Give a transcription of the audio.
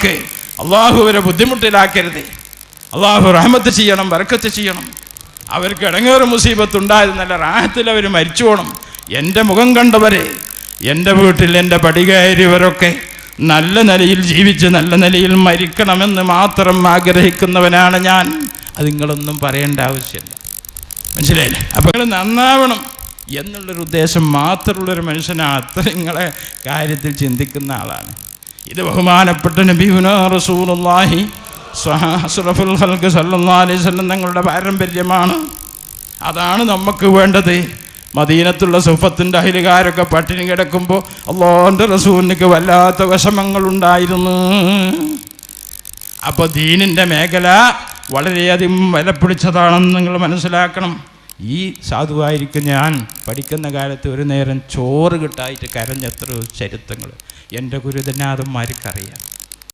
അവർക്ക് അള്ളാഹു അവരെ ബുദ്ധിമുട്ടിലാക്കരുത്. അള്ളാഹു റഹ്മത്ത് ചെയ്യണം, ബർക്കത്ത് ചെയ്യണം. അവർക്ക് ഇടങ്ങേറ് മുസീബത്ത് ഉണ്ടായത് നല്ല റാഹത്തിൽ അവർ മരിച്ചു പോകണം. എൻ്റെ മുഖം കണ്ടവരെ, എൻ്റെ വീട്ടിൽ എൻ്റെ പടി കയറിയവരൊക്കെ നല്ല നിലയിൽ ജീവിച്ച് നല്ല നിലയിൽ മരിക്കണമെന്ന് മാത്രം ആഗ്രഹിക്കുന്നവനാണ് ഞാൻ. അത് നിങ്ങളൊന്നും പറയേണ്ട ആവശ്യമില്ല, മനസ്സിലായില്ലേ? അപ്പോൾ നിങ്ങൾ നന്നാവണം എന്നുള്ളൊരു ഉദ്ദേശം മാത്രമുള്ളൊരു മനുഷ്യനാണ്. അത്ര നിങ്ങളെ കാര്യത്തിൽ ചിന്തിക്കുന്ന ആളാണ്. ഇത് ബഹുമാനപ്പെട്ട നബിയുനാ റസൂലുള്ളാഹി അഷ്റഫുൽ ഖൽഖ് സല്ലല്ലാഹു അലൈഹി വസല്ലം തങ്ങളുടെ പാരമ്പര്യമാണ്. അതാണ് നമുക്ക് വേണ്ടത്. മദീനത്തുള്ള സുഫത്തിൻ്റെ അഹിലുകാരൊക്കെ പട്ടിണി കിടക്കുമ്പോൾ അല്ലാഹുവിൻ്റെ റസൂലിന് വല്ലാത്ത വിഷമങ്ങളുണ്ടായിരുന്നു. അപ്പോൾ ദീനിൻ്റെ മേഖല വളരെയധികം വിലപിടിച്ചതാണെന്ന് നിങ്ങൾ മനസ്സിലാക്കണം. ഈ സാധുവായിരിക്കും ഞാൻ പഠിക്കുന്ന കാലത്ത് ഒരു നേരം ചോറ് കിട്ടായിട്ട് കരഞ്ഞെത്ര ചരിത്രങ്ങൾ എൻ്റെ ഗുരുജനാഥന്മാർക്കറിയാം.